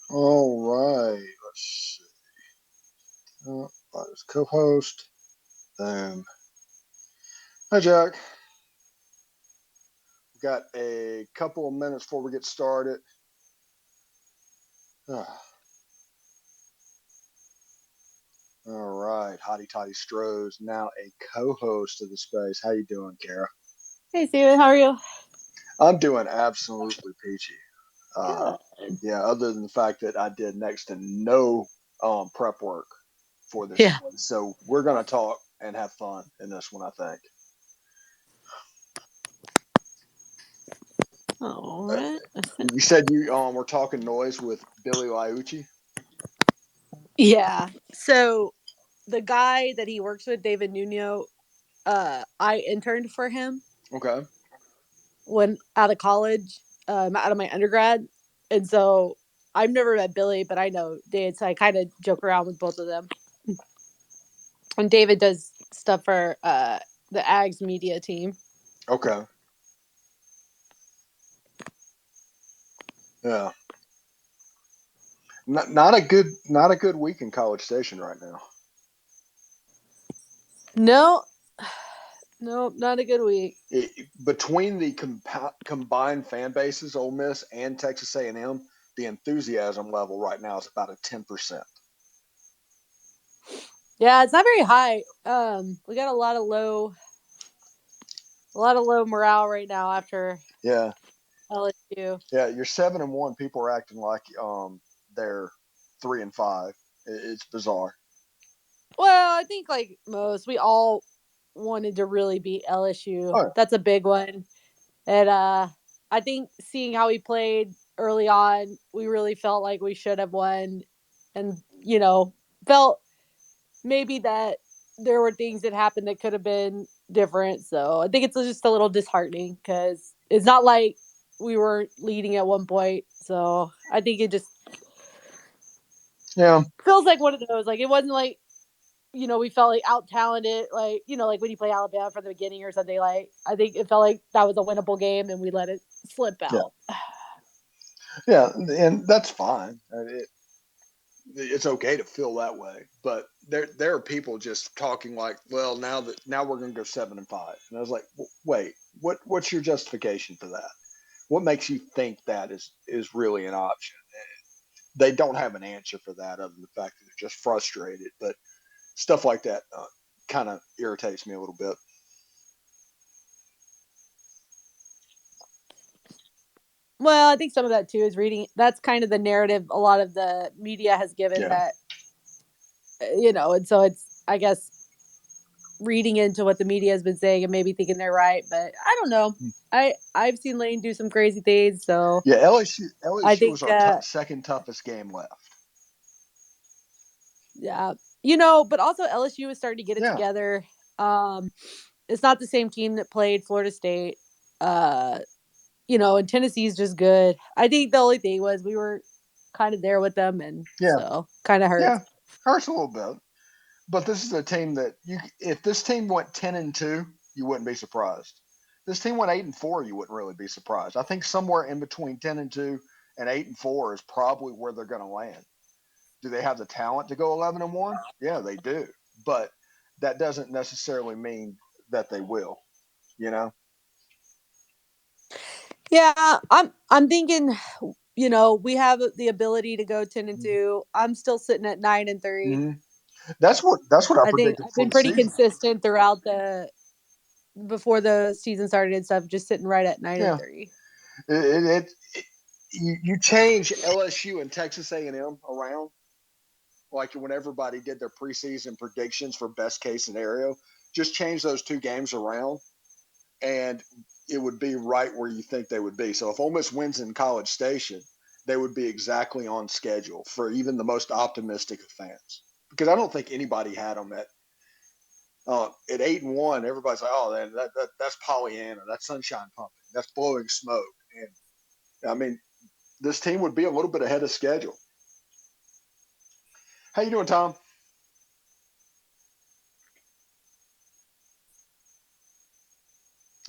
All right. Let's see. As co-host. Then, hi, Jack. We've got a couple of minutes before we get started. Ah, all right. Hottie Toddy Stroh's now a co-host of the space. How you doing, Kara? Hey, Steven, how are you? I'm doing absolutely peachy. Uh, Good. yeah, other than the fact that I did next to no prep work for this. Yeah. So we're going to talk and have fun in this one, I think. All Uh, right. you said you were talking noise with Billy Liucci. Yeah. So the guy that he works with, David Nuno, I interned for him Okay. when out of college, out of my undergrad, and so I've never met Billy, but I know David, so I kind of joke around with both of them. And David does stuff for the Ags media team. Okay. Yeah. Not a good week in College Station right now. No, no, not a good week. Between the combined fan bases, Ole Miss and Texas A&M, the enthusiasm level right now is about a 10%. Yeah, it's not very high. We got a lot of low morale right now after Yeah. LSU. Yeah, you're 7-1. People are acting like they're 3-5. It's bizarre. Well, I think like most, we all wanted to really beat LSU. Oh, That's a big one. And I think seeing how we played early on, we really felt like we should have won and felt maybe that there were things that happened that could have been different. So I think it's just a little disheartening because it's not like we were leading at one point. So I think it just yeah, feels like one of those. Like it wasn't like we felt like out talented, like like when you play Alabama from the beginning or something. Like I think it felt like that was a winnable game and we let it slip yeah, out. yeah, and that's fine. It's okay to feel that way, but there are people just talking like, well, now we're going to go 7-5, and I was like, wait, what's your justification for that? What makes you think that is really an option? They don't have an answer for that other than the fact that they're just frustrated. But stuff like that kind of irritates me a little bit. Well, I think some of that too is reading. That's kind of the narrative a lot of the media has given Yeah, that and so it's I guess reading into what the media has been saying and maybe thinking they're right, but I don't know. I've seen Lane do some crazy things, so yeah. LSU I was think our second toughest game left. yeah, but also LSU is starting to get it Yeah, together. Um, it's not the same team that played Florida State. Uh, and Tennessee's just good. I think the only thing was we were kind of there with them, and yeah, so kind of hurts. yeah. Hurts a little bit, but this is a team that if this team went 10-2, you wouldn't be surprised. This team went 8-4, you wouldn't really be surprised. I think somewhere in between 10-2 and 8-4 is probably where they're going to land. Do they have the talent to go 11-1? Yeah, they do, but that doesn't necessarily mean that they will. You know. Yeah, I'm thinking. We have the ability to go 10-2. I'm still sitting at 9-3. Mm-hmm. That's what I I think predicted I've for been the pretty season. consistent throughout the before the season started and stuff, just sitting right at nine and Yeah, three. you change LSU and Texas A&M around like when everybody did their preseason predictions for best case scenario. Just change those two games around, and it would be right where you think they would be. So if Ole Miss wins in College Station, they would be exactly on schedule for even the most optimistic of fans. Because I don't think anybody had them at 8-1. Everybody's like, oh, that's Pollyanna, that's sunshine pumping, that's blowing smoke, and I mean, this team would be a little bit ahead of schedule. How you doing, Tom?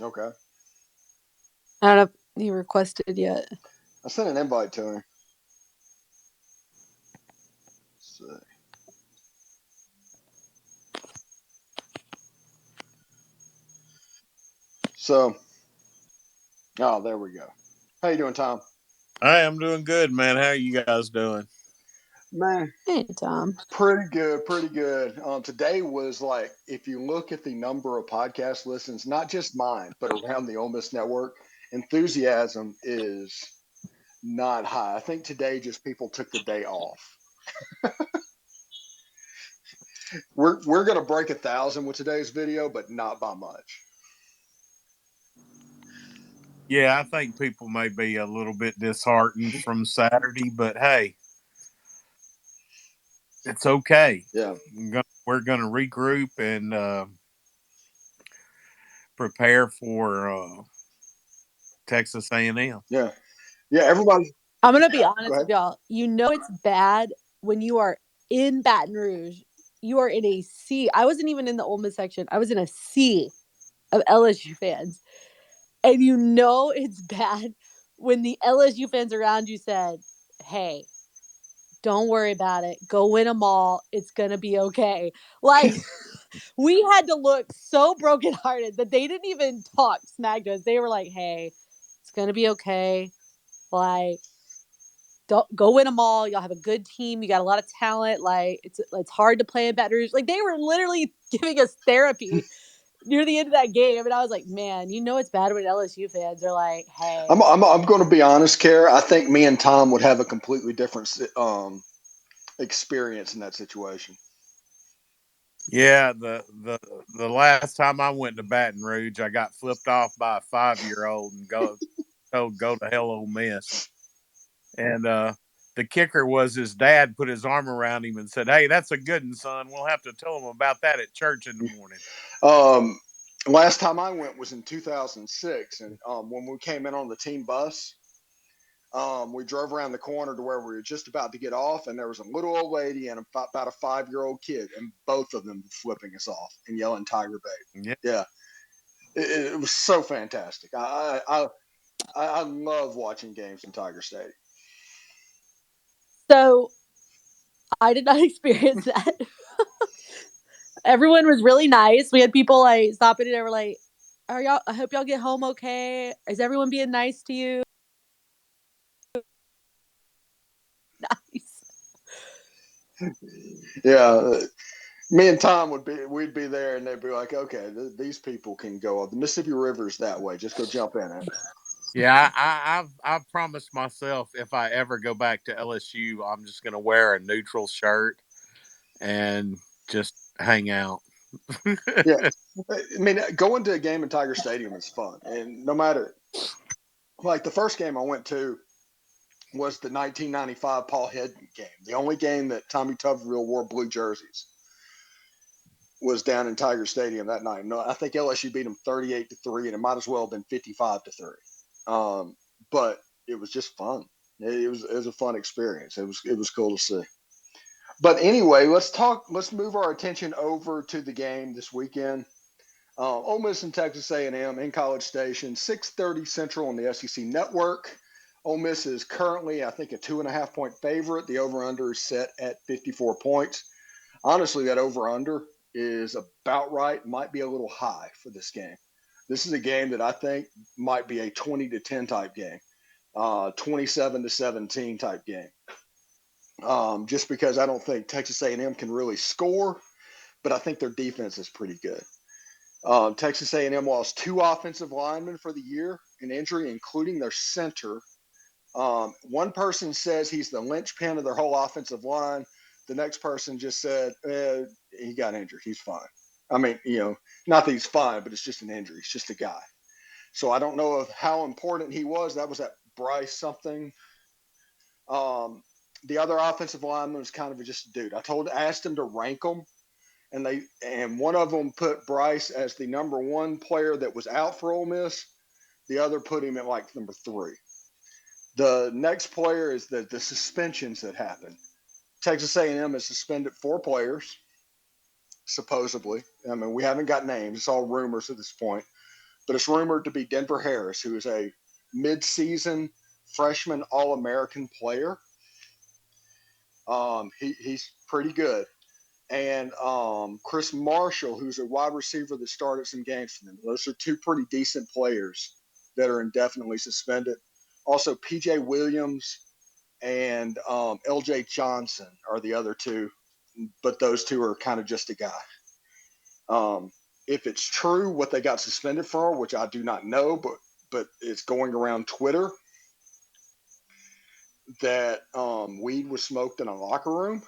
Okay, I don't know if he requested yet. I sent an invite to him. So, there we go. How you doing, Tom? Hi, I'm doing good, man. How are you guys doing? Man, Hey, Tom. pretty good, pretty good. Today was like, if you look at the number of podcast listens, not just mine, but around the Ole Miss network, enthusiasm is not high. I think today just people took the day off. We're gonna break 1,000 with today's video, but not by much. Yeah, I think people may be a little bit disheartened from Saturday, but hey, it's okay. Yeah, We're going to regroup and prepare for Texas A&M. yeah, yeah. Everybody, I'm gonna be go honest ahead. with y'all. You know it's bad when you are in Baton Rouge. You are in a sea. I wasn't even in the Ole Miss section. I was in a sea of LSU fans, and you know it's bad when the LSU fans around you said, "Hey, don't worry about it. Go win them all. It's gonna be okay." Like we had to look so brokenhearted that they didn't even talk smack to us. They were like, "Hey, it's gonna be okay. Like, don't go win them all. Y'all have a good team. You got a lot of talent. Like, it's hard to play in Baton Rouge." Like they were literally giving us therapy near the end of that game, and I was like, "Man, you know it's bad when LSU fans are like, I'm hey." I'm going to be honest, Kara. I think me and Tom would have a completely different experience in that situation. Yeah, the last time I went to Baton Rouge, I got flipped off by a 5-year-old and told go to hell, Ole Miss. And the kicker was his dad put his arm around him and said, "Hey, that's a good one, son. We'll have to tell him about that at church in the morning." Um, Last time I went was in 2006, and when we came in on the team bus, we drove around the corner to where we were just about to get off, and there was a little old lady and about a 5-year-old kid, and both of them flipping us off and yelling "Tiger Bait." Yeah. Yeah, it was so fantastic. I love watching games in Tiger Stadium. So I did not experience that. Everyone was really nice. We had people like stopping and they were like, "Are y'all? I hope y'all get home okay. Is everyone being nice to you?" Nice. Yeah, me and Tom we'd be there, and they'd be like, "Okay, these people can go. The Mississippi River's that way. Just go jump in it." Yeah, I've promised myself if I ever go back to LSU, I'm just going to wear a neutral shirt and just hang out. Yeah, I mean, going to a game in Tiger Stadium is fun, and no matter like the first game I went to was the 1995 Paul Head game. The only game that Tommy Tuberville wore blue jerseys was down in Tiger Stadium that night. No, I think LSU beat them 38-3, and it might as well have been 55-3. But it was just fun. It was a fun experience. It was cool to see. But anyway, let's talk. Let's move our attention over to the game this weekend. Ole Miss and Texas A&M in College Station, 6:30 Central on the SEC Network. Ole Miss is currently, I think, a 2.5 point favorite. The over/under is set at 54 points. Honestly, that over/under is about right. Might be a little high for this game. This is a game that I think might be a 20-10 type game, 27-17 type game. Just because I don't think Texas A&M can really score, but I think their defense is pretty good. Texas A&M lost 2 offensive linemen for the year in injury, including their center. One person says he's the linchpin of their whole offensive line. The next person just said he got injured. He's fine. I mean, not that he's fine, but it's just an injury. It's just a guy. So I don't know of how important he was. That was at Bryce something. The other offensive lineman was kind of just a dude. Asked him to rank them, and one of them put Bryce as the number one player that was out for Ole Miss. The other put him at like number 3. The next player is the suspensions that happened. Texas A&M has suspended 4 players, supposedly. I mean, we haven't got names; it's all rumors at this point. But it's rumored to be Denver Harris, who is a mid-season freshman All-American player. He's pretty good. And Chris Marshall, who's a wide receiver that started some games for them. Those are two pretty decent players that are indefinitely suspended. Also, PJ Williams and LJ Johnson are the other two, but those two are kind of just a guy. If it's true what they got suspended for, which I do not know, but it's going around Twitter that weed was smoked in a locker room.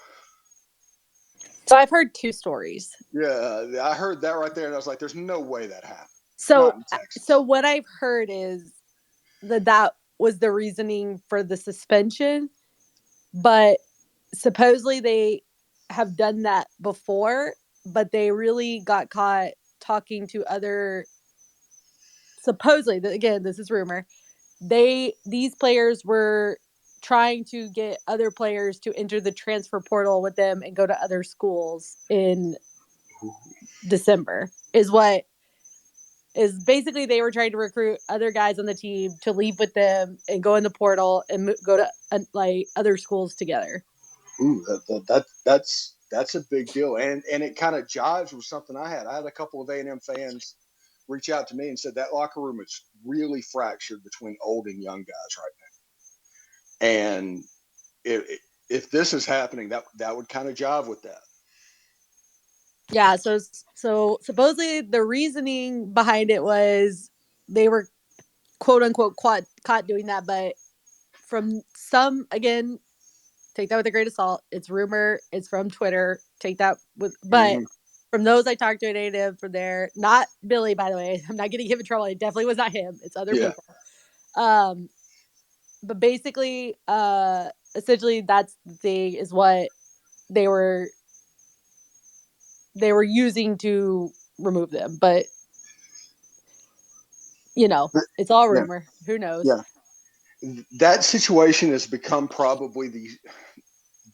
So I've heard two stories. Yeah, I heard that right there, and I was like, "There's no way that happened." So, Not in Texas. so what I've heard is that was the reasoning for the suspension, but supposedly they have done that before, but they really got caught talking to other. Supposedly, again, this is rumor. These players were trying to get other players to enter the transfer portal with them and go to other schools in December. Is basically they were trying to recruit other guys on the team to leave with them and go in the portal and go to like other schools together. Ooh, that's a big deal, and it kind of jives with something I had. I had a couple of A&M fans reach out to me and said that locker room is really fractured between old and young guys right now, and if this is happening, that would kind of jive with that. Yeah, so supposedly the reasoning behind it was they were quote unquote caught doing that, but from some, again, take that with a grain of salt. It's rumor. It's from Twitter. Take that with, but Mm-hmm. from those I talked to a native from there, not Billy, by the way. I'm not getting him in trouble. It definitely was not him. It's other Yeah. people. Um, but basically, essentially, that's the thing is what they were they were using to remove them. But it's all Yeah. rumor. Who knows? Yeah. That situation has become probably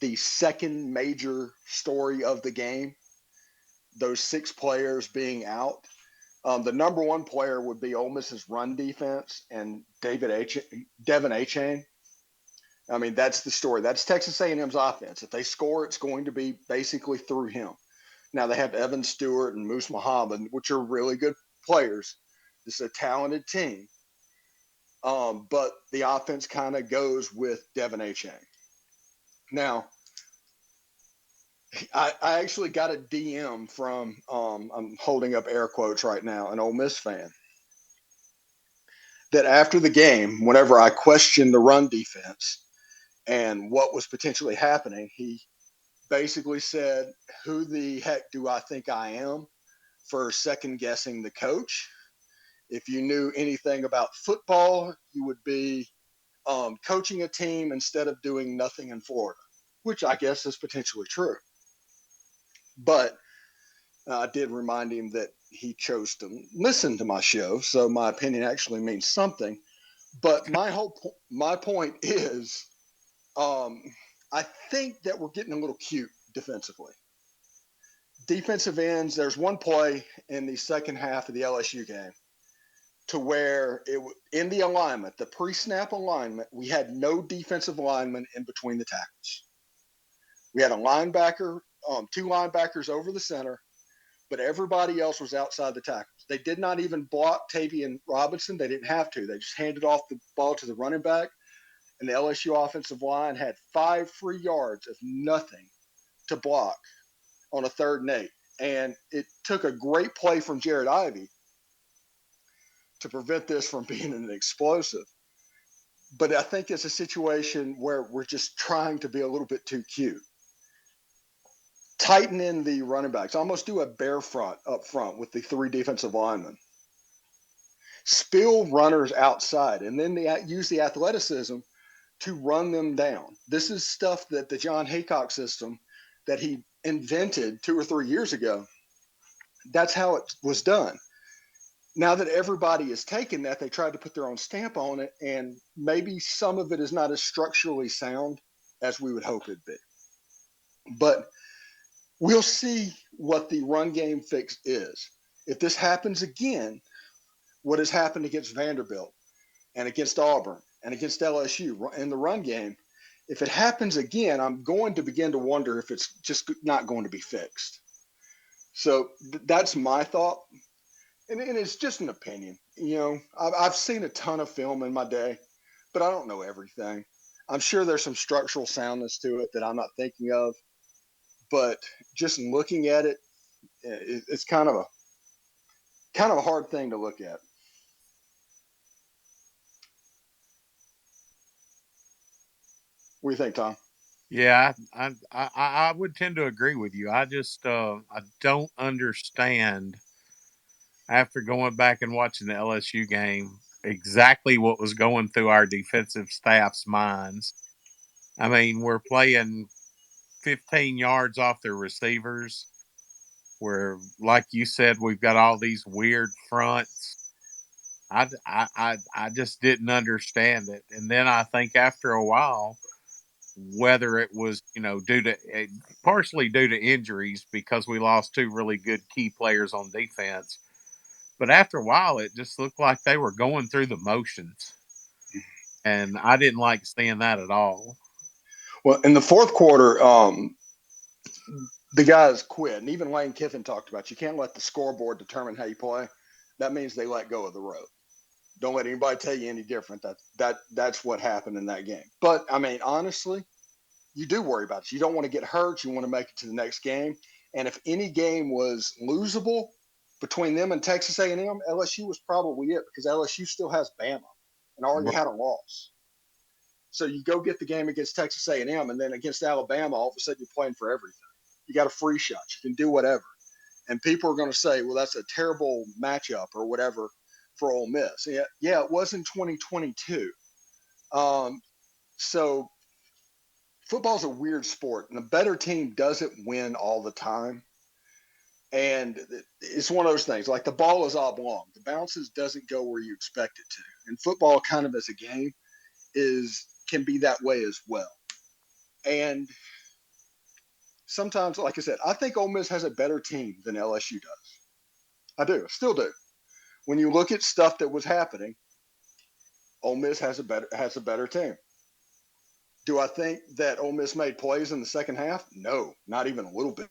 the second major story of the game. Those six players being out. The number one player would be Ole Miss's run defense and Devin Achane. I mean, that's the story. That's Texas A&M's offense. If they score, it's going to be basically through him. Now they have Evan Stewart and Moose Muhammad, which are really good players. This is a talented team. But the offense kind of goes with Devin Achane. Now, I actually got a DM from, I'm holding up air quotes right now, an Ole Miss fan, that after the game, whenever I questioned the run defense and what was potentially happening, he basically said, "Who the heck do I think I am for second guessing the coach? If you knew anything about football, you would be coaching a team instead of doing nothing in Florida," which I guess is potentially true. But I did remind him that he chose to listen to my show, so my opinion actually means something. But my point is, um, I think that we're getting a little cute defensively. Defensive ends. There's one play in the second half of the LSU game to where in the alignment, the pre-snap alignment, we had no defensive lineman in between the tackles. We had a linebacker, two linebackers over the center, but everybody else was outside the tackles. They did not even block Tavian Robinson. They didn't have to. They just handed off the ball to the running back, and the LSU offensive line had 5 free yards of nothing to block on a 3rd and 8. And it took a great play from Jared Ivey to prevent this from being an explosive. But I think it's a situation where we're just trying to be a little bit too cute. Tighten in the running backs. Almost do a bear front up front with the 3 defensive linemen. Spill runners outside, and then they use the athleticism to run them down. This is stuff that the John Haycock system that he invented 2 or 3 years ago. That's how it was done. Now that everybody has taken that, they tried to put their own stamp on it, and maybe some of it is not as structurally sound as we would hope it'd be. But we'll see what the run game fix is. If this happens again, what has happened against Vanderbilt and against Auburn and against LSU in the run game If it happens again, I'm going to begin to wonder if it's just not going to be fixed. So that's my thought. And it's just an opinion. I've seen a ton of film in my day, but I don't know everything. I'm sure there's some structural soundness to it that I'm not thinking of, but just looking at it, it's kind of a hard thing to look at. What do you think, Tom? Yeah, I would tend to agree with you. I don't understand after going back and watching the LSU game exactly what was going through our defensive staff's minds. I mean, we're playing 15 yards off their receivers. Where, like you said, we've got all these weird fronts. I just didn't understand it. And then I think after a while, whether it was, due to partially due to injuries because we lost two really good key players on defense. But after a while, it just looked like they were going through the motions. And I didn't like seeing that at all. Well, in the fourth quarter, the guys quit, and even Lane Kiffin talked about you can't let the scoreboard determine how you play. That means they let go of the rope. Don't let anybody tell you any different. That's what happened in that game. But I mean, honestly, you do worry about it. You don't want to get hurt. You want to make it to the next game. And if any game was losable between them and Texas A&M, LSU was probably it because LSU still has Bama and already had a loss. So you go get the game against Texas A&M, and then against Alabama, all of a sudden you're playing for everything. You got a free shot. You can do whatever. And people are going to say, well, that's a terrible matchup or whatever for Ole Miss. Yeah, it was in 2022. So football's a weird sport, and the better team doesn't win all the time. And it's one of those things like the ball is oblong. The bounces doesn't go where you expect it to. And football, kind of as a game, is can be that way as well. And sometimes, like I said, I think Ole Miss has a better team than LSU does. I do, still do. When you look at stuff that was happening, Ole Miss has a better team. Do I think that Ole Miss made plays in the second half? No, not even a little bit.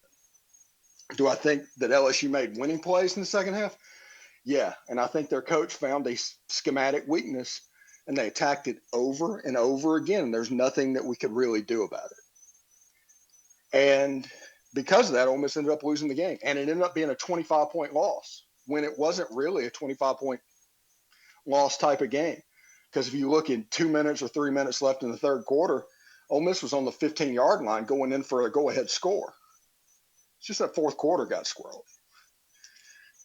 Do I think that LSU made winning plays in the second half? Yeah, and I think their coach found a schematic weakness and they attacked it over and over again. There's nothing that we could really do about it. And because of that, Ole Miss ended up losing the game. And it ended up being a 25-point loss when it wasn't really a 25-point loss type of game. Because if you look in 2 minutes or 3 minutes left in the third quarter, Ole Miss was on the 15-yard line going in for a go-ahead score. It's just that fourth quarter got squirrely.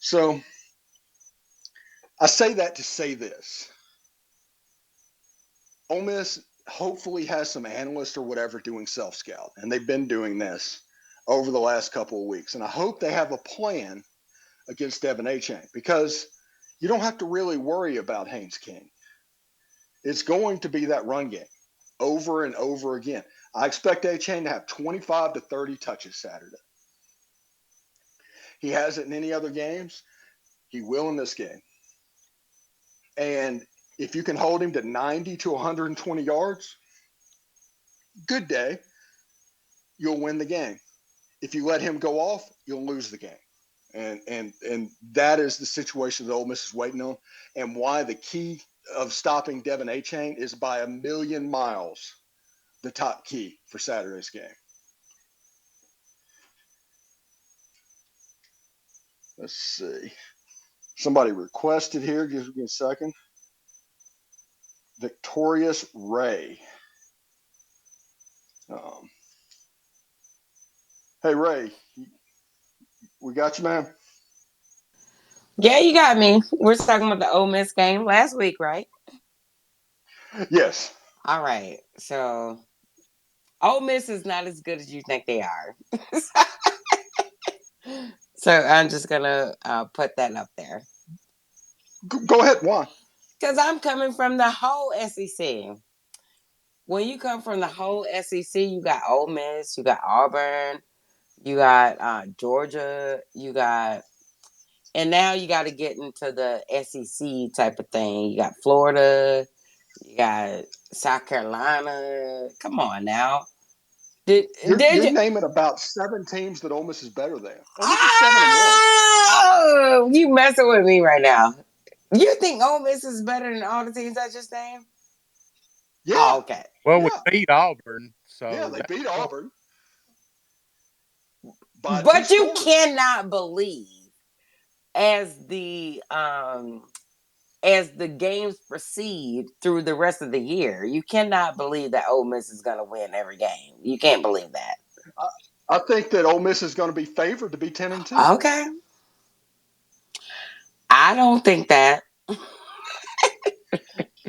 So I say that to say this. Ole Miss hopefully has some analysts or whatever doing self scout, and they've been doing this over the last couple of weeks. And I hope they have a plan against Devin Achane because you don't have to really worry about Haynes King. It's going to be that run game over and over again. I expect Achane to have 25 to 30 touches Saturday. He hasn't in any other games. He will in this game. And if you can hold him to 90 to 120 yards, good day, you'll win the game. If you let him go off, you'll lose the game. And that is the situation that Ole Miss is waiting on, and why the key of stopping Devin Achane is by a million miles the top key for Saturday's game. Let's see. Somebody requested here. Give me a second. Victorious Ray. Um, hey Ray, we got you, man. Yeah, you got me. We're talking about the Ole Miss game last week, right? Yes. All right. So Ole Miss is not as good as you think they are. So I'm just gonna put that up there Go ahead. Why? because I'm coming from the whole SEC. When you come from the whole SEC, you got Ole Miss, you got Auburn, you got Georgia, you got, and now you got to get into the SEC type of thing. You got Florida. You got South Carolina. Come on now. You're Did you? naming about 7 teams that Ole Miss is better than. Ole Miss is 7-1. Oh, you messing with me right now. You think Ole Miss is better than all the teams I just named? Yeah, Oh, okay. Well, we yeah, beat Auburn, yeah. so They that, beat Auburn by 2 But you scores. cannot believe as the games proceed through the rest of the year, you cannot believe that Ole Miss is going to win every game. You can't believe that. I think that Ole Miss is going to be favored to be 10-2. Okay. I don't think that.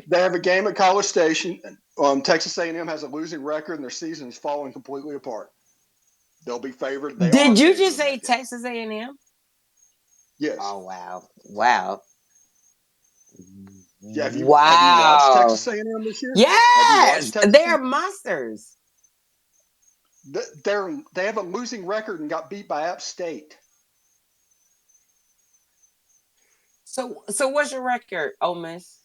They have a game at College Station. Texas A&M has a losing record, and their season is falling completely apart. They'll be favored. They are Did you favored just in say that game. Texas A&M? Yes. Oh wow. Yeah. Have you watched Wow. Texas A&M this year? Have you watched Yes, Texas? they're monsters. They have a losing record and got beat by App State. So what's your record, Ole Miss,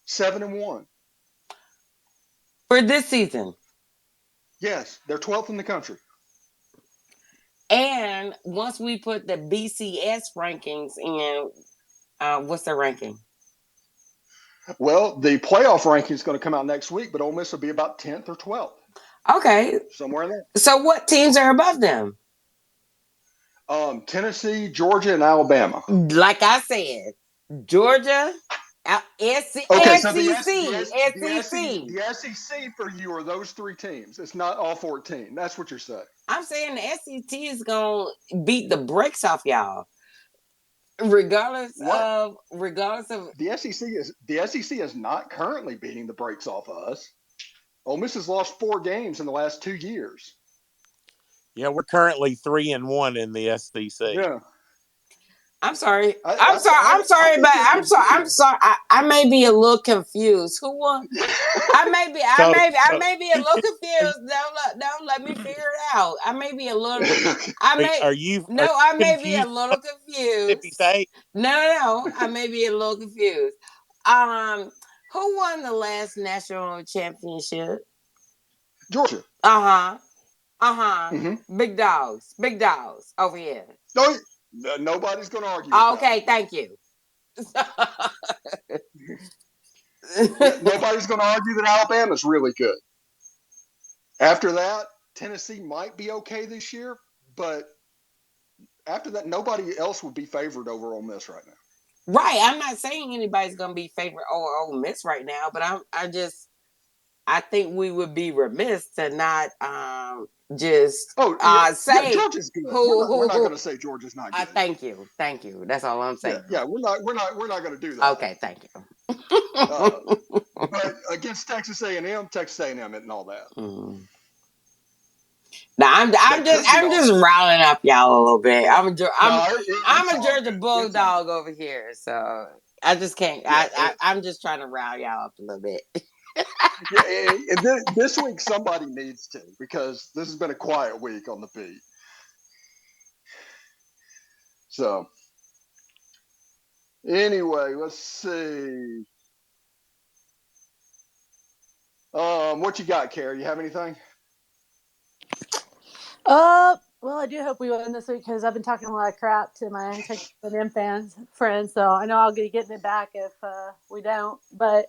7-1. for this season? Yes, they're 12th in the country. And once we put the BCS rankings in, what's the ranking? Well, the playoff ranking is going to come out next week, but Ole Miss will be about 10th or 12th, Okay. somewhere in there. So what teams are above them? Tennessee, Georgia, and Alabama. Like I said, Georgia, Okay, so SEC. the SEC for you are those 3 teams. It's not all 14. That's what you're saying. I'm saying the SEC is gonna beat the brakes off y'all, regardless What? of The SEC is not currently beating the brakes off of us. Ole Miss has lost 4 games in the last 2 years. yeah, we're currently 3-1 in the SEC. Yeah. I'm sorry. I think you're I'm sorry. I'm confused. sorry. I may be a little confused. Who won? I So, may be a little confused. Don't let me figure it out. I may be a little. are you I may be a confused little about Mississippi confused. State? No. I may be a little confused. Um, who won the last national championship? Georgia. Mm-hmm. Big dogs over here. No, nobody's going to argue with that. Okay, thank you. Nobody's going to argue that Alabama's really good. After that, Tennessee might be okay this year, but after that, nobody else would be favored over Ole Miss right now. Right. I'm not saying anybody's gonna be favorite over Ole Miss right now, but I think we would be remiss to not just say Georgia's good. We're not going to say Georgia's not good. Thank you. That's all I'm saying. Yeah, we're not going to do that. Okay, thank you. But against Texas A&M isn't all that. Mm. Now I'm just riling up y'all a little bit. I'm a Georgia Bulldog over here, so I just can't. I'm just trying to rile y'all up a little bit. This week somebody needs to, because this has been a quiet week on the beat. So anyway, let's see. What you got, Carrie? You have anything? Well, I do hope we win this week because I've been talking a lot of crap to my Texas A&M friends, so I know I'll be getting it back if we don't. But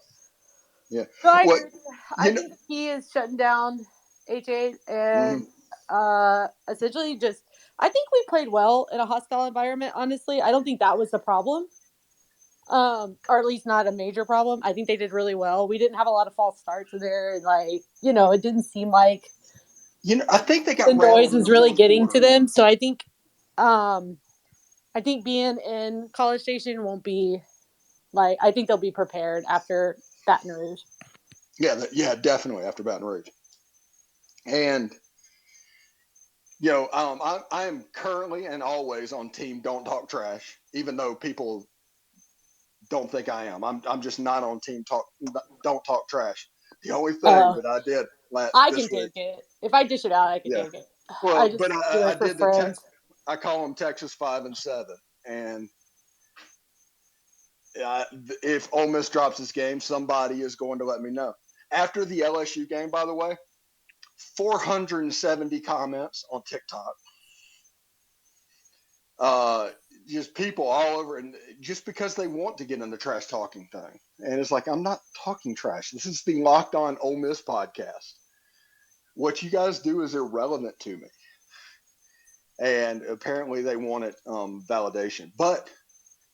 yeah, so I think the key is shutting down H8 and essentially just. I think we played well in a hostile environment. Honestly, I don't think that was the problem, or at least not a major problem. I think they did really well. We didn't have a lot of false starts there, and it didn't seem like. I think they got the noise was really getting to them. So I think being in College Station won't be I think they'll be prepared after Baton Rouge. Yeah, definitely after Baton Rouge. And I am currently and always on team Don't Talk Trash, even though people don't think I am. I'm just not on team Don't Talk Trash. The only thing that I did I can take it. If I dish it out, I can take it. Well, I just do it for friends. I call them Texas 5 and 7, and if Ole Miss drops this game, somebody is going to let me know. After the LSU game, by the way, 470 comments on TikTok. Just people all over, and just because they want to get in the trash talking thing. And it's like, I'm not talking trash. This is the Locked On Ole Miss podcast. What you guys do is irrelevant to me. And apparently they wanted validation. But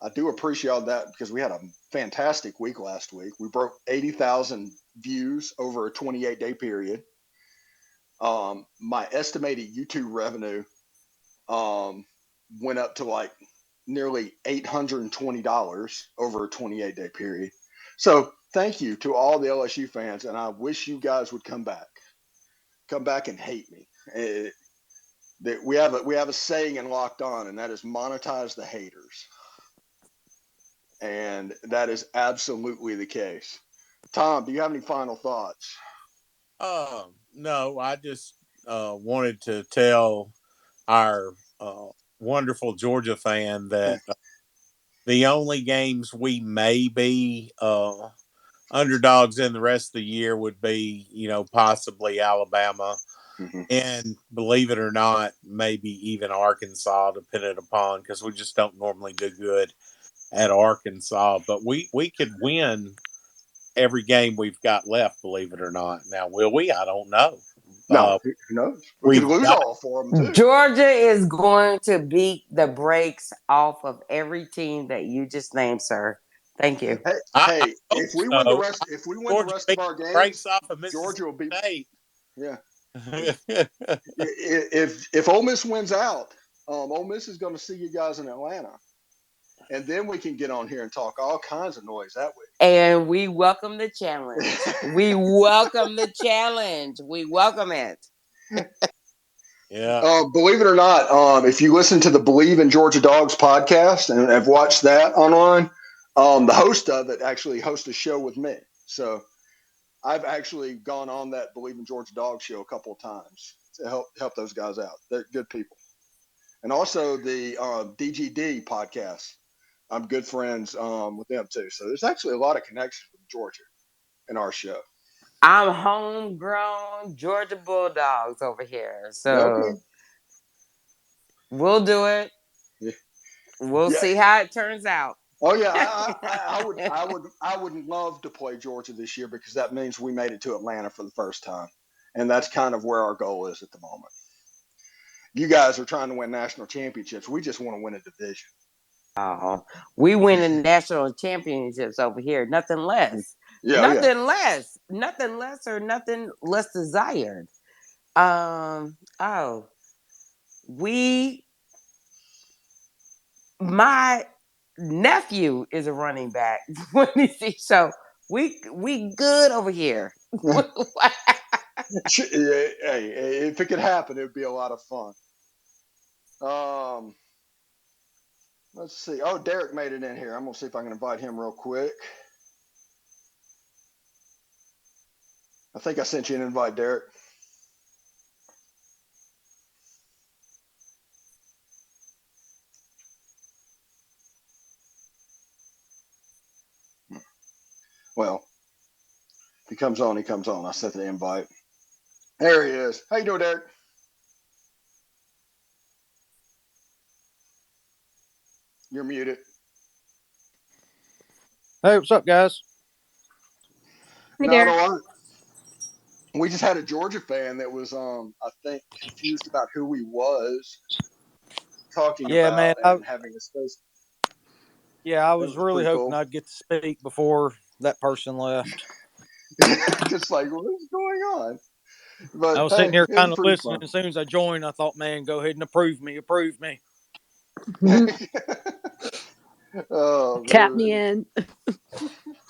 I do appreciate that because we had a fantastic week last week. We broke 80,000 views over a 28-day period. My estimated YouTube revenue went up to like nearly $820 over a 28-day period. So thank you to all the LSU fans, and I wish you guys would come back and hate me. We have a saying in Locked On, and that is monetize the haters, and that is absolutely the case. Tom, do you have any final thoughts? No, I just wanted to tell our wonderful Georgia fan that the only games we may be underdogs in the rest of the year would be, possibly Alabama. Mm-hmm. And believe it or not, maybe even Arkansas, depending upon, because we just don't normally do good at Arkansas. But we could win every game we've got left, believe it or not. Now, will we? I don't know. No, who knows? We could lose all for them, too. Georgia is going to beat the brakes off of every team that you just named, sir. Thank you. Hey, if we win the rest of our games, off of Georgia will be. State. Yeah. if Ole Miss wins out, Ole Miss is going to see you guys in Atlanta, and then we can get on here and talk all kinds of noise that way. And we welcome the challenge. We welcome the challenge. We welcome it. Yeah. Believe it or not, if you listen to the Believe in Georgia Dogs podcast and have watched that online, the host of it actually hosts a show with me. So I've actually gone on that Believe in Georgia Dogs show a couple of times to help those guys out. They're good people. And also the DGD podcast. I'm good friends with them too. So there's actually a lot of connections with Georgia in our show. I'm homegrown Georgia Bulldogs over here. So we'll do it. Yeah. We'll see how it turns out. Oh yeah, I would love to play Georgia this year because that means we made it to Atlanta for the first time, and that's kind of where our goal is at the moment. You guys are trying to win national championships. We just want to win a division. Oh, we winning national championships over here. Nothing less. Yeah, nothing less. Nothing less or nothing less desired. My nephew is a running back. So we good over here. Hey, if it could happen, it would be a lot of fun. Let's see. Oh, Derek made it in here. I'm gonna see if I can invite him real quick. I think I sent you an invite, Derek. Well, he comes on. I sent the invite. There he is. How you doing, Derek? You're muted. Hey, what's up, guys? Hey, Not Derek. a lot. We just had a Georgia fan that was, I think, confused about who he was talking about and having his face. Yeah, I was really hoping I'd get to speak before that person left. Just like, what's going on? But I was sitting here kind of listening. Fun. As soon as I joined, I thought, man, go ahead and approve me. Oh, Tap me in.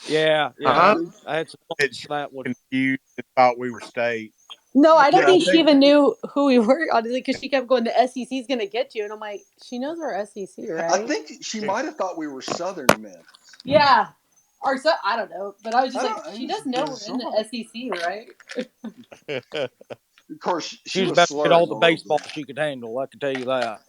Yeah. I had some that would confused and thought we were state. No, I don't think she even knew who we were, honestly, because she kept going, the SEC is going to get you. And I'm like, she knows we're SEC, right? I think she might have thought we were Southern men. Yeah. Or so, I don't know. But I was just like, she does know we're in the SEC, right? Of course, she was about to get all the baseball she could handle. I can tell you that.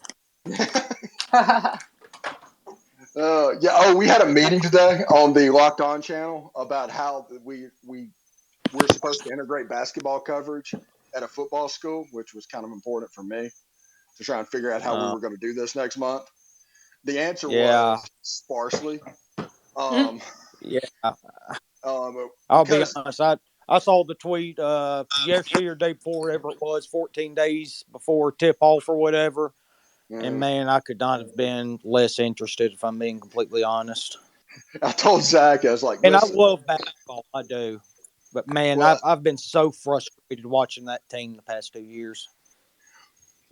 Yeah. Oh, we had a meeting today on the Locked On channel about how we're supposed to integrate basketball coverage at a football school, which was kind of important for me to try and figure out how we were going to do this next month. The answer Yeah. was sparsely. Mm. Yeah. I'll be Because honest. I saw the tweet yesterday or day before, whatever it was, 14 days before tip off or whatever. And man, I could not have been less interested if I'm being completely honest. I told Zach, I was like, And I listen, love basketball, I do. But man, well, I've been so frustrated watching that team the past 2 years.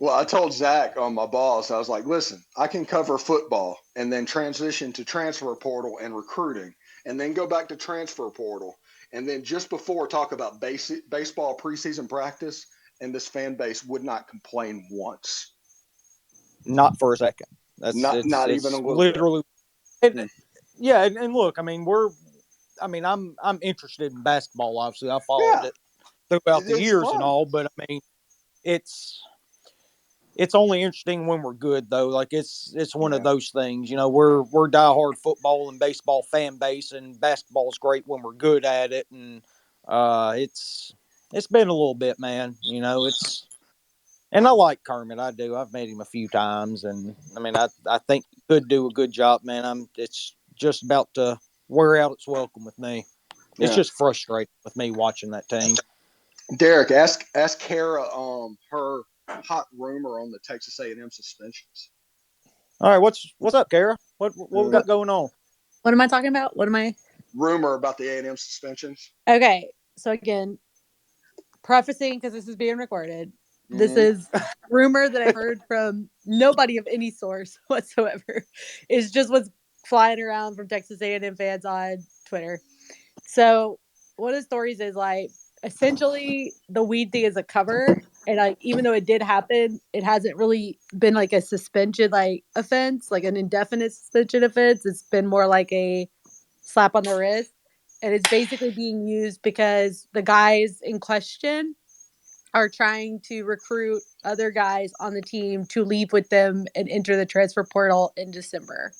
well, I told Zach on my boss, I was like, listen, I can cover football and then transition to transfer portal and recruiting, and then go back to transfer portal, and then just before talk about baseball preseason practice, and this fan base would not complain once. Not for a second. That's Not even a it's little bit. literally and yeah, and look, I mean, I'm interested in basketball, obviously. I followed Yeah, it throughout the it's years and fun. all, but I mean, it's it's only interesting when we're good though. Like it's one of those things, we're diehard football and baseball fan base, and basketball's great when we're good at it. And it's been a little bit, man. And I like Kermit. I do. I've met him a few times, and I mean, I think he could do a good job, man. It's just about to wear out its welcome with me. It's Yeah. just frustrating with me watching that team. Derek, ask Kara her hot rumor on the Texas A&M suspensions. All right, what's up, Kara? What we got going on? What am I talking about? What am I? Rumor about the A&M suspensions. Okay, so again, prefacing because this is being recorded. This Mm-hmm. is rumor that I heard from nobody of any source whatsoever. It's just what's flying around from Texas A&M fans on Twitter. So one of the stories is like essentially the weed thing is a cover, and like even though it did happen, it hasn't really been like a suspension like offense, like an indefinite suspension offense. It's been more like a slap on the wrist, and it's basically being used because the guys in question are trying to recruit other guys on the team to leave with them and enter the transfer portal in December.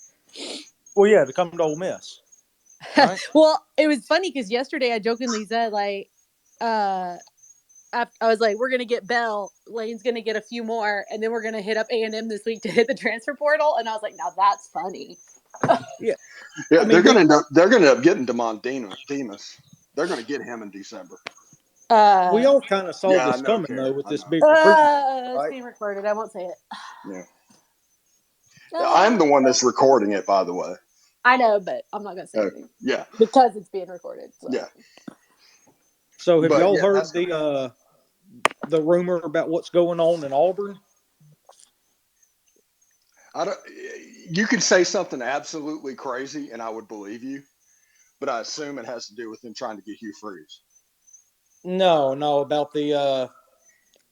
Well, yeah, to come to Ole Miss, right? Well, it was funny because yesterday I jokingly said like, I was like, we're gonna get Bell, Lane's gonna get a few more, and then we're gonna hit up A&M this week to hit the transfer portal. And I was like, now that's funny. Yeah, Yeah, I mean, they're gonna end up getting Demond Demas. They're gonna get him in December. we all kind of saw Yeah, I this know, coming though Kara. with I this know. big recruitment, It's right? being recorded. I won't say it. Yeah. I'm the one that's recording it, by the way. I know, but I'm not gonna say anything Yeah. because it's being recorded. So. Yeah. So, have But y'all yeah, heard the rumor about what's going on in Auburn? I don't. You could say something absolutely crazy, and I would believe you. But I assume it has to do with them trying to get Hugh Freeze. No, about the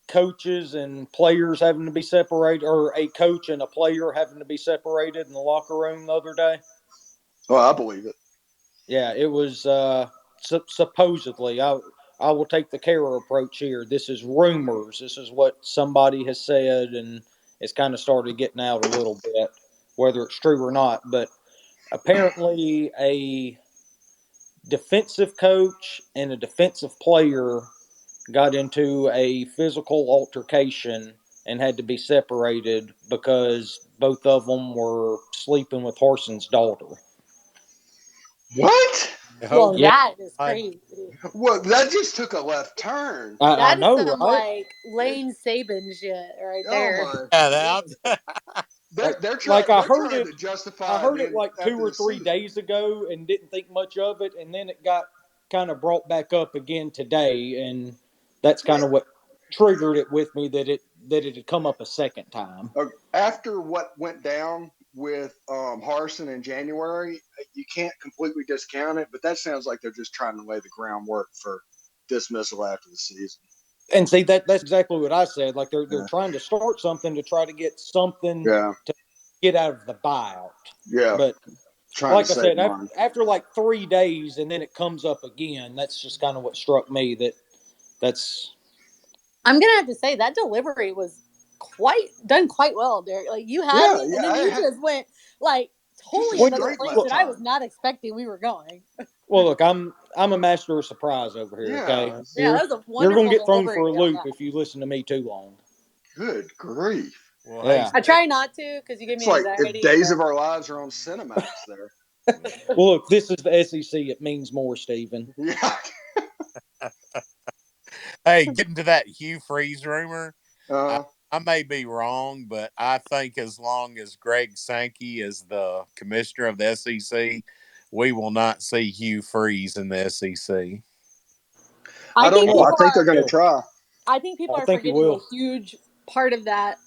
coaches and players having to be separated, or a coach and a player having to be separated in the locker room the other day. Well, I believe it. Yeah, it was supposedly. I will take the Kara approach here. This is rumors. This is what somebody has said, and it's kind of started getting out a little bit, whether it's true or not. But apparently, a defensive coach and a defensive player got into a physical altercation and had to be separated because both of them were sleeping with Harson's daughter. What? Well, Yeah, that is crazy. Well, that just took a left turn. I That is know, some right? like Lane Saban shit right Oh there. my! Yeah, Like, They're like trying. They're trying to I justify it heard it in like two after or the three season. days ago and didn't think much of it, and then it got kind of brought back up again today, and that's kind of what triggered it with me that it had come up a second time. After what went down with Harson in January, you can't completely discount it. But that sounds like they're just trying to lay the groundwork for dismissal after the season. And see that's exactly what I said. Like they're Yeah. trying to start something to try to get something Yeah. to get out of the buyout. Yeah. But Trying to like I save said, money. after like 3 days and then it comes up again, that's just kind of what struck me that's I'm gonna have to say that delivery was quite well, Derek. Like you had Yeah. me, and Yeah. then you just went like totally Just a another straight place left that I was turn. not expecting we were going. Well, look, I'm a master of surprise over here. Okay, Yeah. Yeah, that was a you're gonna wonderful get thrown for delivery a on loop that. if you listen to me too long. Good grief. Well, hey, Yeah. I try not to because you give It's me like if anxiety. Days But of Our Lives are on Cinemax there. Well, look, this is the SEC. It means more, Stephen. Yeah. hey, getting to that Hugh Freeze rumor, I, Uh, I may be wrong, but I think as long as Greg Sankey is the commissioner of the SEC, we will not see Hugh Freeze in the SEC. I I don't think know. I people think they're are. going to try. I think people I are think he forgetting a will. huge part of that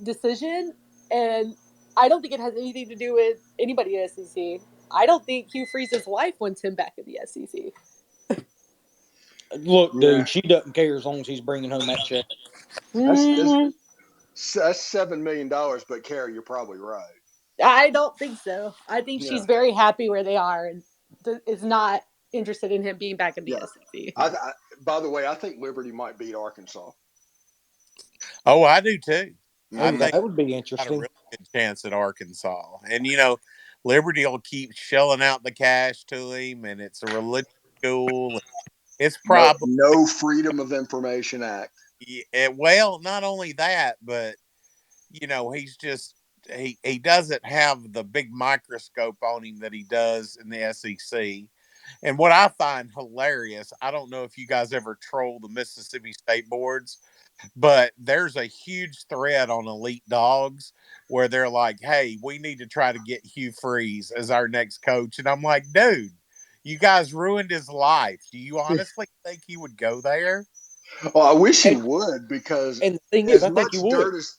decision, and I don't think it has anything to do with anybody in SEC. I don't think Hugh Freeze's wife wants him back in the SEC. Look, Yeah. dude, she doesn't care as long as he's bringing home that check. That's, Mm, that's $7 million, but Carrie, you're probably right. I don't think so. I think Yeah. she's very happy where they are and is not interested in him being back in the Yeah. SEC. By the way, I think Liberty might beat Arkansas. Oh, I do too. I Oh, Mm-hmm. think that would be got a interesting. really good chance at Arkansas. And Liberty will keep shelling out the cash to him, and it's a religious school. It's No, probably no Freedom of Information Act. well, not only that, but he's just he doesn't have the big microscope on him that he does in the SEC. And what I find hilarious, I don't know if you guys ever troll the Mississippi State boards, but there's a huge thread on Elite Dogs where they're like, "Hey, we need to try to get Hugh Freeze as our next coach." And I'm like, "Dude, you guys ruined his life. Do you honestly think he would go there?" Well, I wish he And would because and the thing is, as I think he much would. dirt as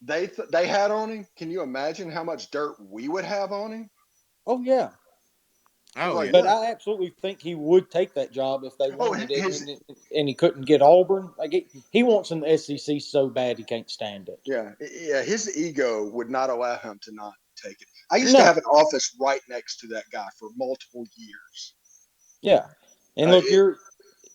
they had on him. Can you imagine how much dirt we would have on him? Oh yeah, It's Oh like, yeah. but yeah. I absolutely think he would take that job if they Oh, wanted it, his and he couldn't get Auburn. Like he wants an SEC so bad he can't stand it. yeah, his ego would not allow him to not take it. I used to No, have an office right next to that guy for multiple years. yeah, and Uh, look, it,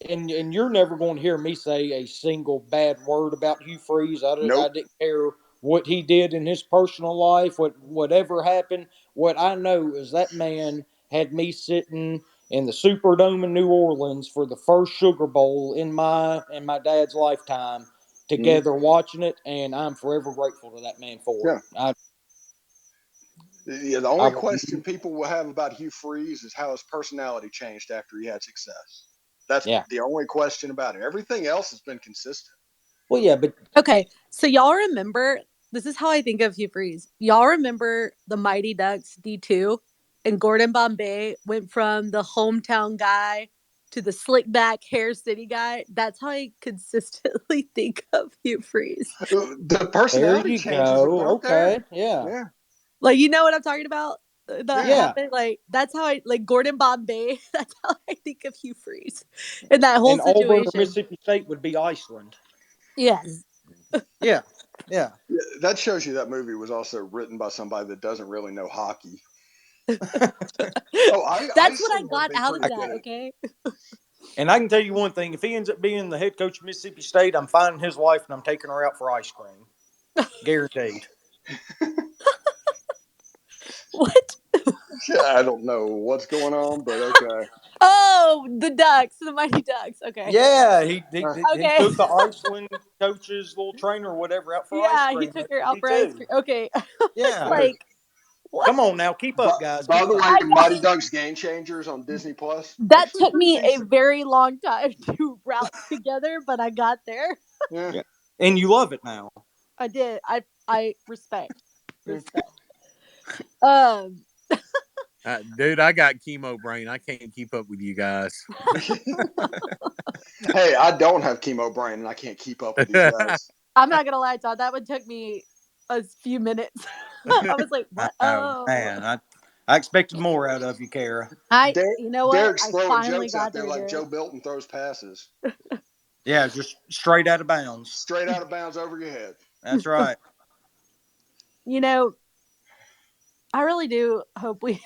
and you're never going to hear me say a single bad word about Hugh Freeze. I nope. didn't care what he did in his personal life, whatever happened. What I know is that man had me sitting in the Superdome in New Orleans for the first Sugar Bowl in my dad's lifetime, Mhm. together watching it, and I'm forever grateful to that man for it. Yeah. Yeah, the I only will, question people will have about Hugh Freeze is how his personality changed after he had success. That's yeah. the only question about it. Everything else has been consistent. Well, yeah, but Okay, so y'all remember, this is how I think of Hugh Freeze. Y'all remember the Mighty Ducks D2, and Gordon Bombay went from the hometown guy to the slick back hair city guy. That's how I consistently think of Hugh Freeze. The there personality you changes go. aren't there. Okay, yeah, Yeah, Like, you know what I'm talking about? That yeah. yeah. happened. Like, that's how I like Gordon Bombay. That's how I think of Hugh Freeze in that whole And Auburn or situation. Mississippi State would be Iceland. Yes. Yeah, yeah. Yeah, that shows you that movie was also written by somebody that doesn't really know hockey. Oh, That's what I Iceland would got be out of pretty that. good. Okay. And I can tell you one thing: if he ends up being the head coach of Mississippi State, I'm finding his wife and I'm taking her out for ice cream, guaranteed. What? Yeah, I don't know what's going on, but okay. Oh, the Ducks, the Mighty Ducks. Okay. Yeah, he he, Uh, he Okay. took the Iceland coach's little trainer or whatever out for ice Yeah, he cream. took That's her what out he for ice too. cream. Okay. I was Yeah, hey, like, what? come on now, keep up, guys, by keep the up. way, I know. Mighty Ducks Game Changers on Disney Plus That actually took pretty me a decent. very long time to route together, but I got there. Yeah, Yeah, and you love it now. I did. I respect. yeah. Respect. Um Dude, I got chemo brain. I can't keep up with you guys. Hey, I don't have chemo brain, and I can't keep up with these guys. I'm not gonna lie, Todd. That one took me a few minutes. I was like, I "What? know, Oh, man. I expected more out of you, Kara. you know what? Derek's I throwing finally jokes out got there there, like Derek." Joe Milton throws passes Yeah, just straight out of bounds. straight out of bounds over your head. That's right. You know, I really do hope we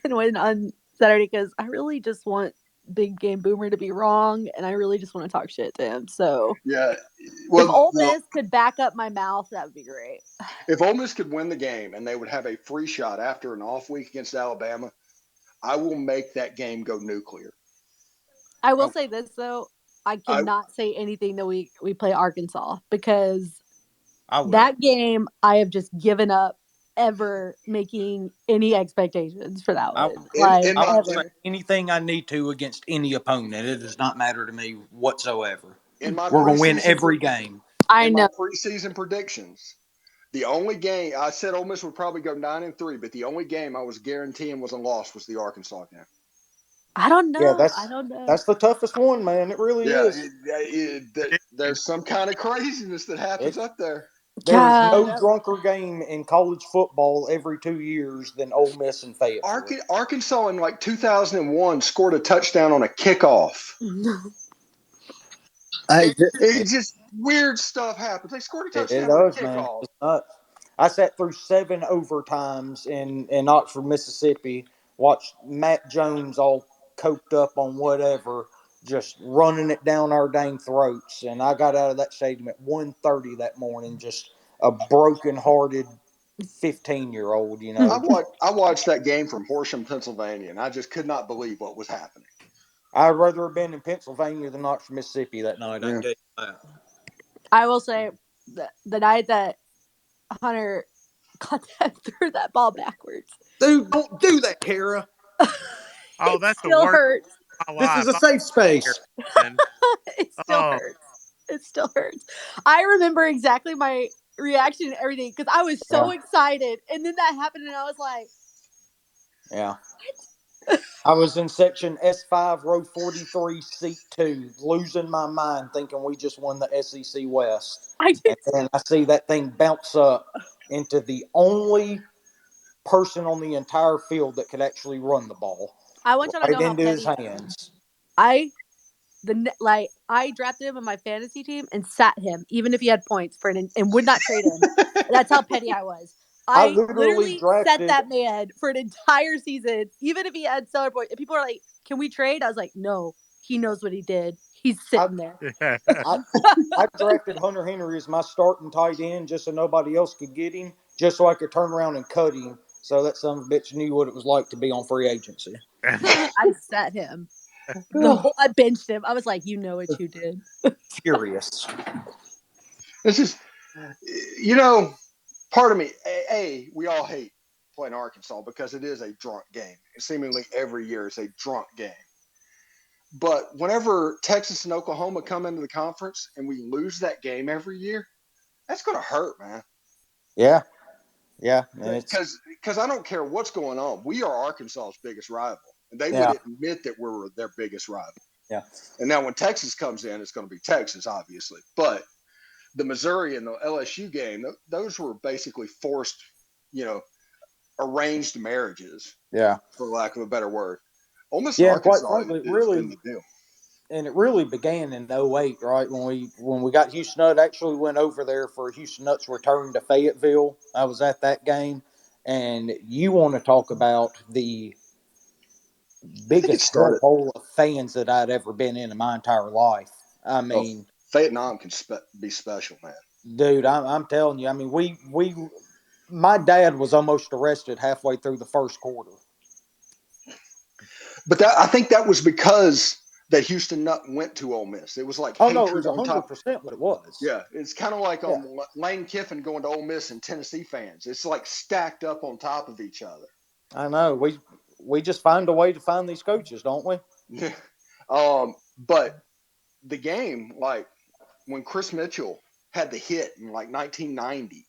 can win on Saturday because I really just want Big Game Boomer to be wrong, and I really just want to talk shit to him. So Yeah. if Well, Ole Miss could back up my mouth, that would be great. if Ole Miss could win the game and they would have a free shot after an off week against Alabama, I will make that game go nuclear. I will Oh, say this though, I I cannot say anything that we play Arkansas because I will. that game I have just given up ever making any expectations for that I, one. Like in I my will say ever. anything I need to against any opponent. It does not matter to me whatsoever. in my We're going to win preseason every game. I in my know. preseason predictions, the only game I said Ole Miss would probably go 9-3, but the only game I was guaranteeing was a loss was the Arkansas game. I don't Yeah, know. I don't know. that's the toughest one, man. It really Yeah, is. there's some kind of craziness that happens It up there. There is God. no drunker game in college football every 2 years than Ole Miss and Fayetteville. Arkansas in like 2001 scored a touchdown on a kickoff. Hey, It just weird stuff happens. They scored a it touchdown on a does, man. kickoff. It's nuts. I sat through 7 overtimes in Oxford, Mississippi. Watched Matt Jones all coked up on whatever, just running it down our dang throats. And I got out of that stadium at 1:30 that morning, just a broken-hearted 15-year-old. I watched that game from Horsham, Pennsylvania, and I just could not believe what was happening. I'd rather have been in Pennsylvania than Oxford, Mississippi that night. I Yeah. can tell you that. I will say the night that Hunter threw that ball backwards. Dude, don't do that, Kara. oh, It that's the still worst hurts. of my This life. is a safe space. And It still oh, hurts. It still hurts. I remember exactly my reaction and everything because I was so Yeah. excited, and then that happened, and I was like, Yeah. I was in section S5, row 43, seat 2, losing my mind thinking we just won the SEC West. I did. And then I see that thing bounce up into the only person on the entire field that could actually run the ball I want y'all to right know how into his petty I am. hands. I drafted him on my fantasy team and sat him even if he had points for and would not trade him. That's how petty I was. I I literally literally set drafted. that man for an entire season, even if he had stellar points. And people are like, "Can we trade?" I was like, "No, he knows what he did. He's I, sitting there." yeah. I drafted Hunter Henry as my starting tight end just so nobody else could get him, just so I could turn around and cut him, so that son of a bitch knew what it was like to be on free agency. I sat him. I benched him. I was like, "You know what you did." Furious. This is, you know, part of me, we all hate playing Arkansas because it is a drunk game. Seemingly every year is a drunk game. But whenever Texas and Oklahoma come into the conference and we lose that game every year, that's going to hurt, man. Yeah. Yeah. And it's, Because I don't care what's going on. We are Arkansas's biggest rival. And they would yeah. admit that we're their biggest rival. Yeah. And now when Texas comes in, it's going to be Texas, obviously. But the Missouri and the LSU game, those were basically forced, arranged marriages, Yeah. for lack of a better word. Ole Miss and Yeah. And quite Arkansas frankly, has been the deal. it really began in '08, right? When we got Houston Nutt, actually went over there for Houston Nutt's return to Fayetteville. I was at that game. And you want to talk about the I think it biggest started. hellhole of fans that I'd ever been in my entire life. I Oh, mean, Vietnam can be special, man. dude, I'm telling you. I mean, my dad was almost arrested halfway through the first quarter. But I think that was because that Houston Nutt went to Ole Miss. It was like Oh no, it was hatred on top. 100% what it was. Yeah, it's kind of like Yeah, Lane Kiffin going to Ole Miss and Tennessee fans. It's like stacked up on top of each other. I know. We just find a way to find these coaches, don't we? Yeah. But the game, like when Chris Mitchell had the hit in like 1990.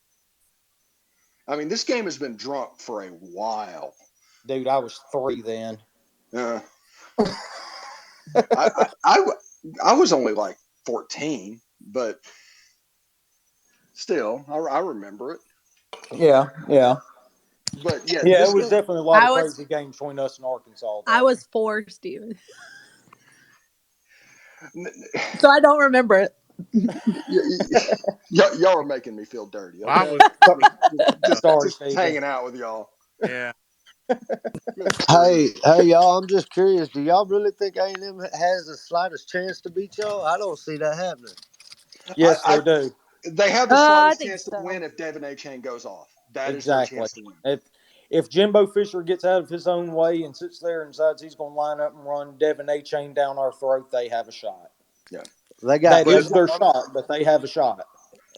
I mean, this game has been drunk for a while. Dude, I was 3 then. Uh, I was only like 14, but still, I remember it. Yeah, yeah. But yeah, Yeah, this it was game, definitely a lot of crazy games between us and Arkansas, I though. was 4, Steven. So I don't remember it. y'all are making me feel dirty. I Okay, was just Sorry, just Stephen. hanging out with y'all. yeah. Good Hey, grief. hey, y'all! I'm just curious. Do y'all really think A&M has the slightest chance to beat y'all? I don't see that happening. Yes, I they do. They have the I slightest think chance to so. win if Devin A. Chain goes off. That is their Exactly. chance to win. If Jimbo Fisher gets out of his own way and sits there and decides he's going to line up and run Devin A. Chain down our throat, they have a shot. Yeah. They got, That they is got, their shot, but they have a shot.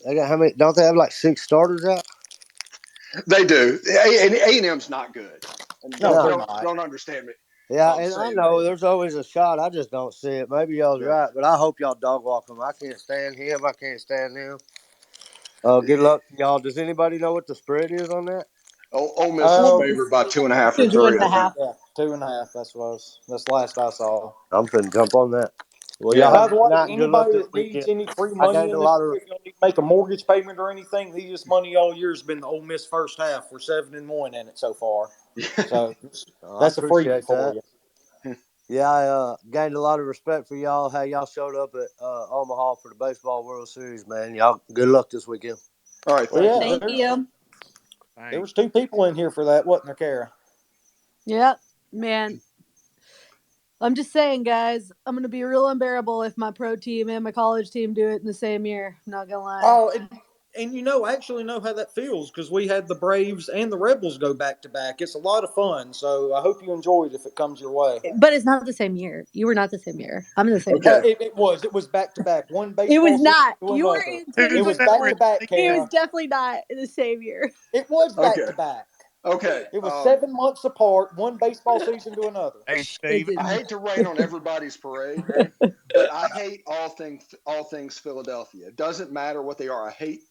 they got how many? Don't they have like 6 starters out? They do. And A&M's not good. And No, don't they're No. don't not. don't understand me. Yeah, and I Saying know that. there's always a shot. I just don't see it. Maybe y'all's Yeah. right, but I hope y'all dog walk him. I can't stand him. I can't stand him. Good luck, y'all. Does anybody know what the spread is on that? Ole Miss is Um, favored by 2.5 or Two and 3, I a think. half. yeah, 2.5. That's the last I saw. I'm finna jump on that. Well, y'all Yeah. have By a the good way, night and good luck anybody this that needs weekend. any free I money gained in a this lot of. year, if y'all need to make a mortgage payment or anything, the easiest money all year has been the Ole Miss first half. We're 7-1 in it so far, so I that's a freebie appreciate for that. you. Yeah, I gained a lot of respect for y'all. How y'all showed up at Omaha for the Baseball World Series, man. Y'all, good luck this weekend. All right. Well, Thank yeah, you. Thank you. there Thanks. was 2 people in here for that, wasn't there, Kara? Yep, man. I'm just saying, guys. I'm gonna be real unbearable if my pro team and my college team do it in the same year. Not gonna lie. Oh, and I actually know how that feels because we had the Braves and the Rebels go back to back. It's a lot of fun, so I hope you enjoy it if it comes your way. But it's not the same year. You were not the same year. I'm in the same year. Okay. It was back to back, one It was baseball season not. to You were another. in Two It was back to 2021. separate back, It was Kara. seasons. definitely not in the same year. It was back Okay. to back. Okay. It was 7 months apart, one baseball season to another. Hey, It Steven. I didn't. hate to rain on everybody's parade, but I hate all things Philadelphia. It doesn't matter what they are. I hate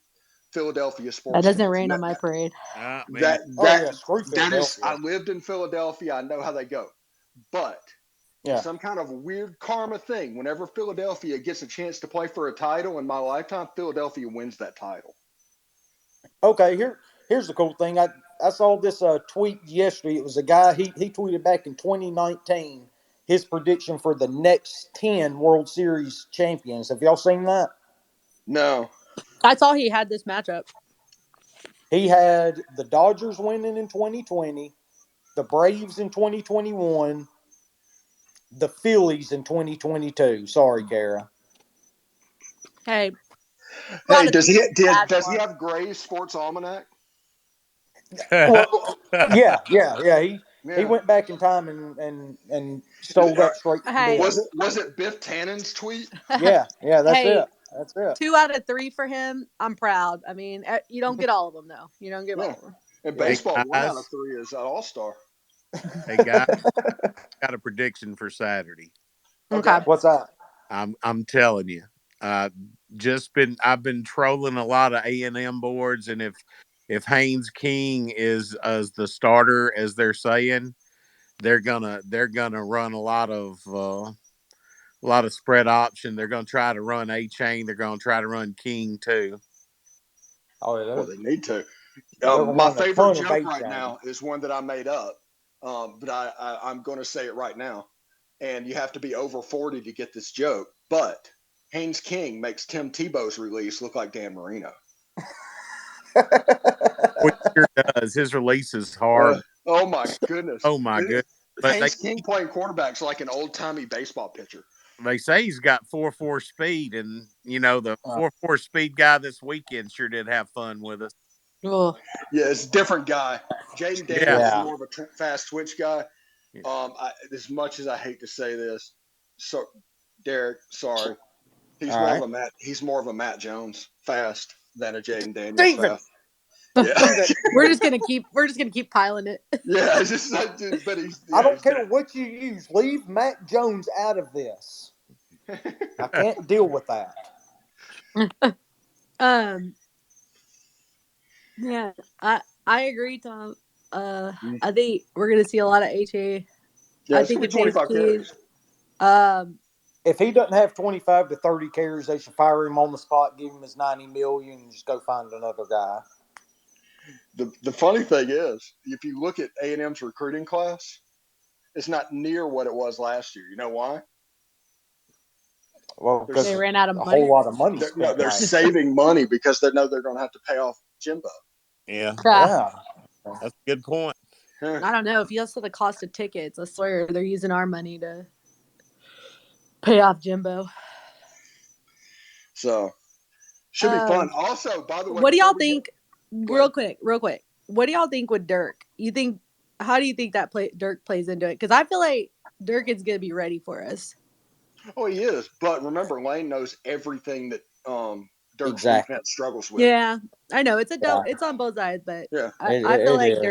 Philadelphia That sports doesn't teams. rain on my parade. Me. That Oh that yeah, screw that is. I Philadelphia. lived in Philadelphia. I know how they go. But for Yeah. some kind of weird karma thing, whenever Philadelphia gets a chance to play for a title in my lifetime, Philadelphia wins that title. Okay, here's the cool thing. I saw this tweet yesterday. It was a guy he tweeted back in 2019 his prediction for the next 10 World Series champions. Have y'all seen that? No. I saw he had this matchup. He had the Dodgers winning in 2020, the Braves in 2021, the Phillies in 2022. Sorry, Kara. Hey, a lot Hey, of things bad does he for him. have Gray's Sports Almanac? Well, yeah. He Yeah. went back in time and stole that straight from Hey, Ben. Was it Biff Tannen's tweet? Yeah. That's hey, it. That's it. 2 out of 3 for him. I'm proud. I mean, you don't get all of them though. You don't get Yeah. all of them. In Yeah. Hey, baseball, one out of guys. three is an All Star. Hey, guys. Got a prediction for Saturday. Okay. Okay. What's that? I'm telling you. Uh, I've been trolling a lot of A&M boards, and if Haynes King is as the starter as they're saying, they're gonna run a lot of spread option. They're gonna try to run A Chain. They're gonna try to run King too. Oh, yeah, Well, they need to. they're going to My run a favorite ton of joke A right chain. now is one that I made up, but I'm going to say it right now. And you have to be over 40 to get this joke. But Haynes King makes Tim Tebow's release look like Dan Marino. Which sure does. His release is Uh, horrible. oh my goodness. Oh my goodness! But they Haynes King playing quarterback's like an old timey baseball pitcher. they say he's got 4.4 speed, and the Uh, 4.4 speed guy this weekend sure did have fun with us. Oh, Yeah, it's a different guy. Jaden Yeah. Daniels is yeah. more of a fast twitch guy. Yeah. As much as I hate to say this, so Derek, sorry, All right. He's more of a Matt Jones fast than a Jaden Daniels Steven, fast. Yeah, Steven, we're just gonna keep piling it. yeah. It's just, but I don't he's care what you use. Leave Mac Jones out of this. that. I can't deal with that. um, yeah, I agree, Tom. I think we're gonna see a lot of HA. Yeah, I it's think gonna be if Hayes 25 King, carries. um, If he doesn't have 25 to 30 carries, they should fire him on the spot, give him his 90 million, and just go find another guy. The funny thing is, if you look at A&M's recruiting class, it's not near what it was last year. You know why? Well, There's they because ran out of a whole money. lot of money no, spent they're last year. saving money because they know they're going to have to pay off Jimbo. Yeah, Ah, Yeah. that's a good point. I don't know if you also the cost of tickets. I swear they're using our money to pay off Jimbo. So should be fun. Also, by the way, what do y'all before we think? Real quick. What do y'all think with Dirk? How do you think that Dirk plays into it? Because I feel like Dirk is gonna be ready for us. Oh, he is. But remember, Lane knows everything that Dirk's Exactly. defense struggles with. Yeah, I know it's Yeah. it's on both sides, but Yeah. I feel It like is. Dirk